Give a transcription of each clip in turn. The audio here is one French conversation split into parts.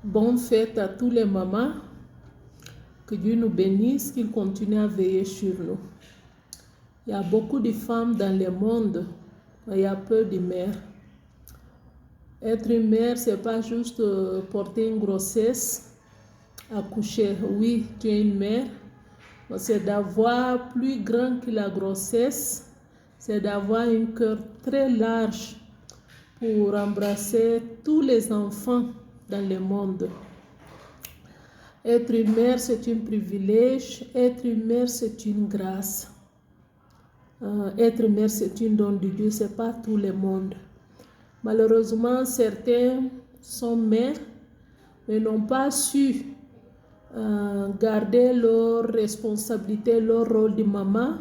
Bonne fête à tous les mamans. Que Dieu nous bénisse, qu'il continue à veiller sur nous. Il y a beaucoup de femmes dans le monde, mais il y a peu de mères. Être une mère, ce n'est pas juste porter une grossesse, accoucher. Oui, tu es une mère, mais c'est d'avoir plus grand que la grossesse, c'est d'avoir un cœur très large pour embrasser tous les enfants dans le monde. Être une mère, c'est un privilège. Être une mère, c'est une grâce. Être mère, c'est un don de Dieu. Ce n'est pas tout le monde. Malheureusement, certains sont mères, mais n'ont pas su garder leur responsabilité, leur rôle de maman,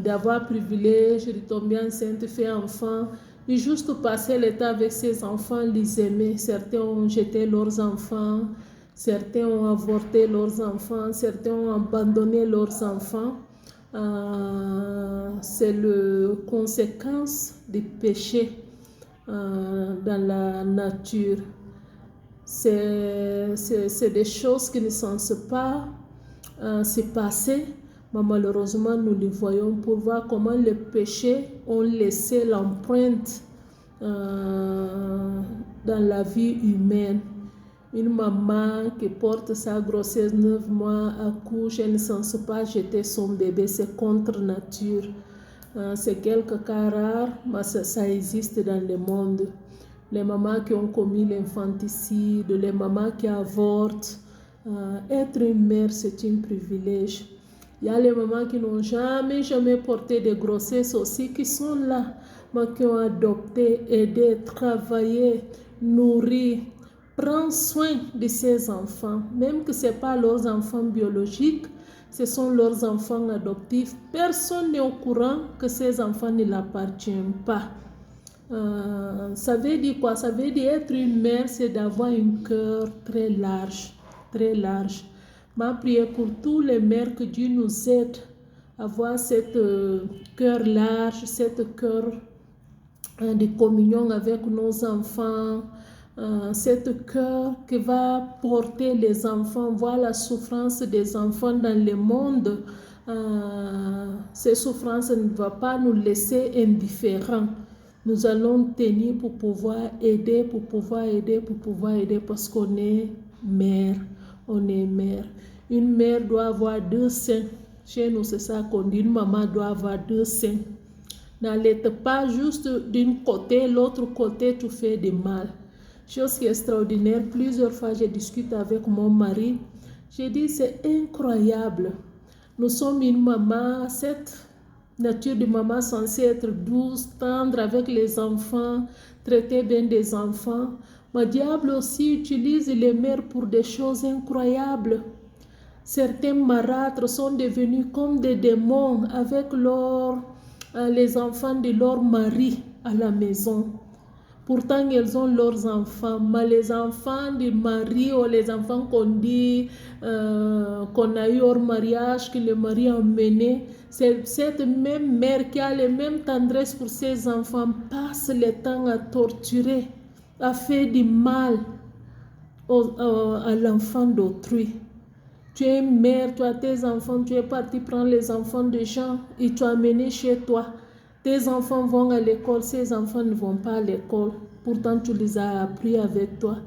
d'avoir privilège, de tomber enceinte, faire enfant, de juste passer le temps avec ses enfants, les aimer. Certains ont jeté leurs enfants. Certains ont avorté leurs enfants, certains ont abandonné leurs enfants. C'est la conséquence des péchés dans la nature. C'est des choses qui ne sont pas se passer, mais malheureusement nous les voyons pour voir comment les péchés ont laissé l'empreinte dans la vie humaine. Une maman qui porte sa grossesse 9 mois, accouche, elle ne sent pas jeter son bébé, c'est contre nature. C'est quelques cas rares, mais ça existe dans le monde. Les mamans qui ont commis l'infanticide, les mamans qui avortent. Être une mère, c'est un privilège. Il y a les mamans qui n'ont jamais porté de grossesse aussi, qui sont là, mais qui ont adopté, aidé, travaillé, nourri, prendre soin de ces enfants, même que ce n'est pas leurs enfants biologiques, ce sont leurs enfants adoptifs. Personne n'est au courant que ces enfants ne l'appartiennent pas. Ça veut dire quoi? Ça veut dire être une mère, c'est d'avoir un cœur très large, très large. Ma prière pour tous les mères, que Dieu nous aide à avoir cette cœur large, cette cœur de communion avec nos enfants, cette cœur qui va porter les enfants, voir la souffrance des enfants dans le monde. Ces souffrances ne vont pas nous laisser indifférents. Nous allons tenir pour pouvoir aider, parce qu'on est mère. On est mère. Une mère doit avoir 2 seins. Chez nous, c'est ça qu'on dit. Une maman doit avoir 2 seins. N'allez pas juste d'un côté, l'autre côté, tu fais du mal. Chose qui est extraordinaire, plusieurs fois, je discute avec mon mari. J'ai dit, c'est incroyable. Nous sommes une maman, cette nature de maman censée être douce, tendre avec les enfants, traiter bien des enfants. Mais le diable aussi utilise les mères pour des choses incroyables. Certains marâtres sont devenus comme des démons avec les enfants de leur mari à la maison. Pourtant, elles ont leurs enfants, mais les enfants du mari ou les enfants qu'on dit qu'on a eu hors mariage, que le mari a emmené, c'est cette même mère qui a les mêmes tendresses pour ses enfants, passe le temps à torturer, à faire du mal à l'enfant d'autrui. Tu es une mère, tu as tes enfants, tu es parti prendre les enfants des gens et tu as amené chez toi. Tes enfants vont à l'école, ces enfants ne vont pas à l'école. Pourtant, tu les as appris avec toi.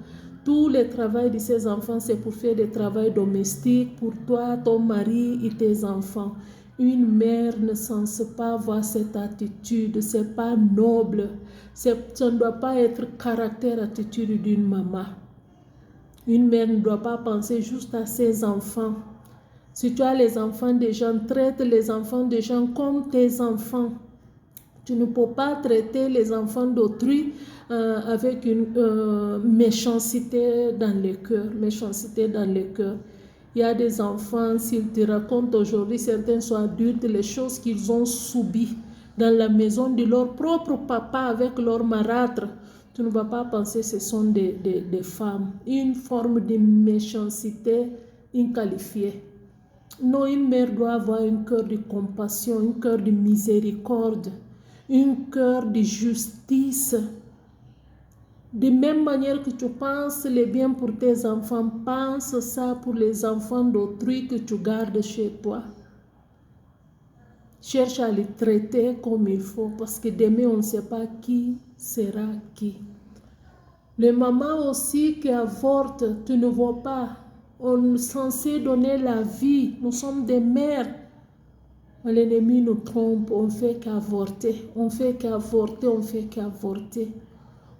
Tout le travail de ces enfants, c'est pour faire des travaux domestiques pour toi, ton mari et tes enfants. Une mère ne censée pas avoir cette attitude, c'est pas noble. Ça ne doit pas être caractère, attitude d'une maman. Une mère ne doit pas penser juste à ses enfants. Si tu as les enfants des gens, traite les enfants des gens comme tes enfants. Tu ne peux pas traiter les enfants d'autrui avec une méchanceté dans le cœur. Méchanceté dans le cœur. Il y a des enfants, s'ils te racontent aujourd'hui, certains sont adultes, les choses qu'ils ont subies dans la maison de leur propre papa avec leur marâtre. Tu ne vas pas penser que ce sont des femmes. Une forme de méchanceté inqualifiée. Non, une mère doit avoir un cœur de compassion, un cœur de miséricorde, un cœur de justice. De même manière que tu penses les biens pour tes enfants, pense ça pour les enfants d'autrui que tu gardes chez toi. Cherche à les traiter comme il faut parce que demain on ne sait pas qui sera qui. Les mamans aussi qui avortent, tu ne vois pas. On est censé donner la vie. Nous sommes des mères. L'ennemi nous trompe. On fait qu'avorter. On fait qu'avorter. On fait qu'avorter.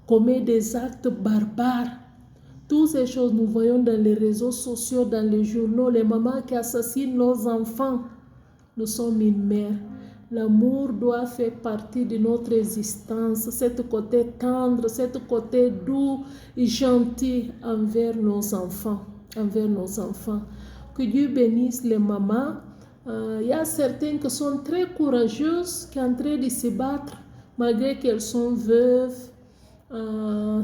Commet des actes barbares. Toutes ces choses, nous voyons dans les réseaux sociaux, dans les journaux, les mamans qui assassinent leurs enfants. Nous sommes une mère. L'amour doit faire partie de notre existence, cet côté tendre, cet côté doux et gentil envers nos enfants. Que Dieu bénisse les mamans. Il y a certaines qui sont très courageuses, qui sont en train de se battre, malgré qu'elles sont veuves.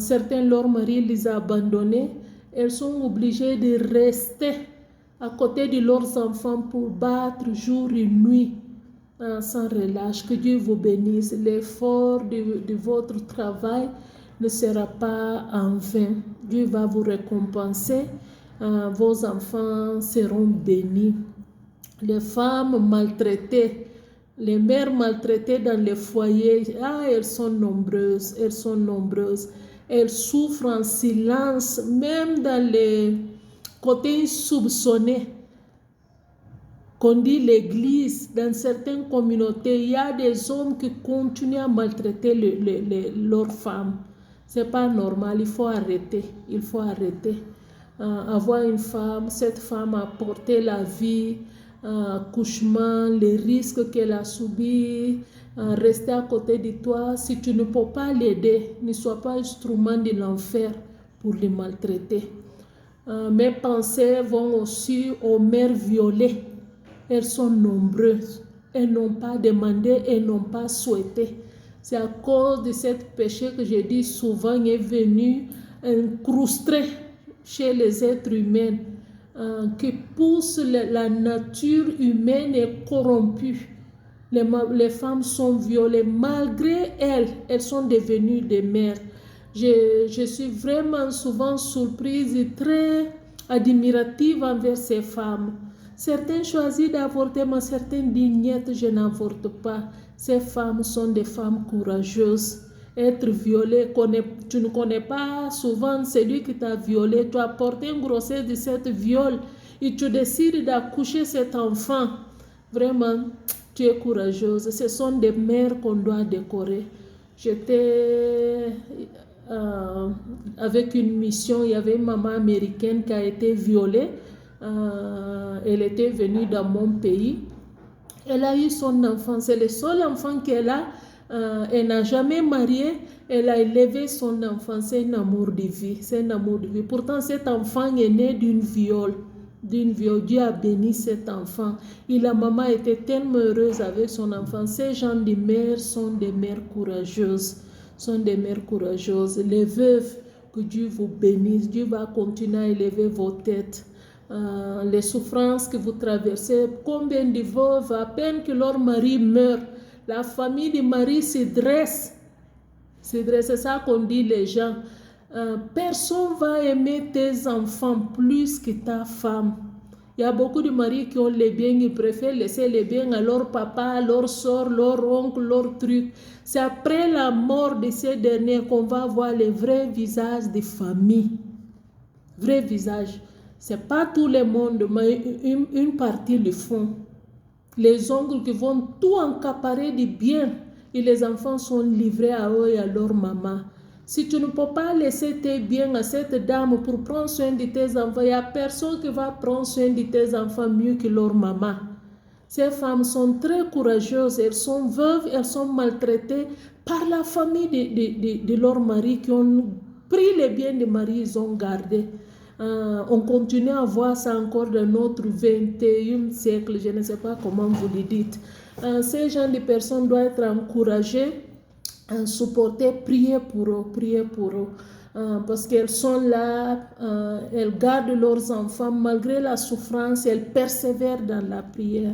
Certains, leur mari les a abandonnées. Elles sont obligées de rester à côté de leurs enfants pour battre jour et nuit. Sans relâche. Que Dieu vous bénisse. L'effort de votre travail ne sera pas en vain. Dieu va vous récompenser. Vos enfants seront bénis. Les femmes maltraitées, les mères maltraitées dans les foyers, elles sont nombreuses. Elles souffrent en silence, même dans les côtés soupçonnés. Qu'on dit l'église, dans certaines communautés, il y a des hommes qui continuent à maltraiter leurs femmes. Ce n'est pas normal, il faut arrêter. Avoir une femme, cette femme a porté la vie, accouchement, les risques qu'elle a subis, rester à côté de toi. Si tu ne peux pas l'aider, ne sois pas instrument de l'enfer pour les maltraiter. Mes pensées vont aussi aux mères violées. Elles sont nombreuses. Elles n'ont pas demandé, elles n'ont pas souhaité. C'est à cause de ce péché que je dis souvent est venu incrusté chez les êtres humains, qui pousse la nature humaine est corrompue. Les femmes sont violées. Malgré elles sont devenues des mères. Je suis vraiment souvent surprise et très admirative envers ces femmes. Certains choisissent d'avorter, mais certains disent niet, je n'avorte pas. Ces femmes sont des femmes courageuses. Être violée, tu ne connais pas souvent celui qui t'a violé. Tu as porté une grossesse de cette viol et tu décides d'accoucher cet enfant. Vraiment, tu es courageuse. Ce sont des mères qu'on doit décorer. J'étais avec une mission, il y avait une maman américaine qui a été violée. Elle était venue dans mon pays. Elle a eu son enfant. C'est le seul enfant qu'elle a. Elle n'a jamais marié. Elle a élevé son enfant. C'est un amour de vie. Pourtant, cet enfant est né d'une viol. Dieu a béni cet enfant. Et la maman était tellement heureuse avec son enfant. Ces gens de mères sont des mères courageuses. Les veuves, que Dieu vous bénisse. Dieu va continuer à élever vos têtes. Les souffrances que vous traversez, combien de veuves, à peine que leur mari meurt, la famille du mari se dresse. C'est ça qu'on dit les gens. Personne va aimer tes enfants plus que ta femme. Il y a beaucoup de maris qui ont les biens, ils préfèrent laisser les biens à leur papa, à leur soeur, leur oncle, leur truc. C'est après la mort de ces derniers qu'on va voir les vrais visages des familles. Vrais visages. Ce n'est pas tout le monde, mais une partie le font. Les oncles qui vont tout accaparer de biens et les enfants sont livrés à eux et à leur maman. Si tu ne peux pas laisser tes biens à cette dame pour prendre soin de tes enfants, il n'y a personne qui va prendre soin de tes enfants mieux que leur maman. Ces femmes sont très courageuses, elles sont veuves, elles sont maltraitées par la famille de leur mari qui ont pris les biens des maris, ils ont gardé. On continue à voir ça encore dans notre 21e siècle, je ne sais pas comment vous le dites. Ces gens de personnes doivent être encouragés, supporter, prier pour eux. Parce qu'elles sont là, elles gardent leurs enfants malgré la souffrance, elles persévèrent dans la prière.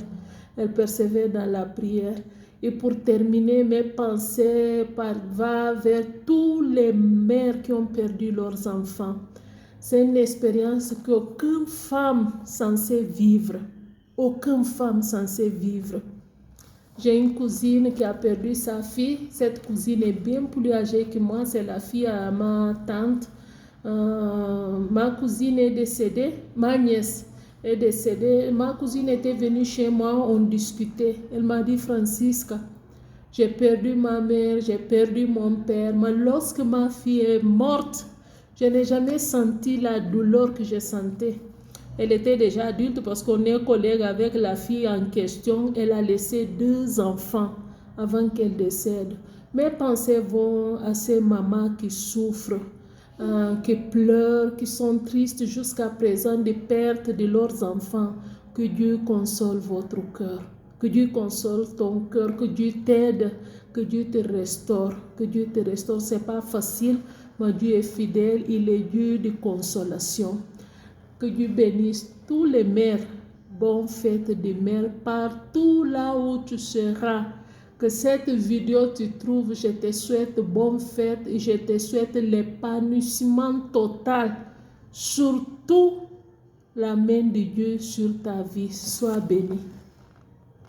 Et pour terminer, mes pensées vont vers tous les mères qui ont perdu leurs enfants. C'est une expérience qu'aucune femme censée vivre. Aucune femme censée vivre. J'ai une cousine qui a perdu sa fille. Cette cousine est bien plus âgée que moi. C'est la fille à ma tante. Ma cousine est décédée. Ma nièce est décédée. Ma cousine était venue chez moi. On discutait. Elle m'a dit, Francisca, j'ai perdu ma mère, j'ai perdu mon père. Mais lorsque ma fille est morte, je n'ai jamais senti la douleur que je sentais. Elle était déjà adulte parce qu'on est collègue avec la fille en question. Elle a laissé 2 enfants avant qu'elle décède. Mes pensées vont à ces mamans qui souffrent, qui pleurent, qui sont tristes jusqu'à présent des pertes de leurs enfants. Que Dieu console votre cœur. Que Dieu console ton cœur. Que Dieu t'aide. Que Dieu te restaure. Que Dieu te restaure. Ce n'est pas facile, mais Dieu est fidèle. Il est Dieu de consolation. Que Dieu bénisse tous les mères. Bonne fête des mères partout là où tu seras. Que cette vidéo te trouve. Je te souhaite bonne fête et je te souhaite l'épanouissement total. Surtout la main de Dieu sur ta vie. Sois béni.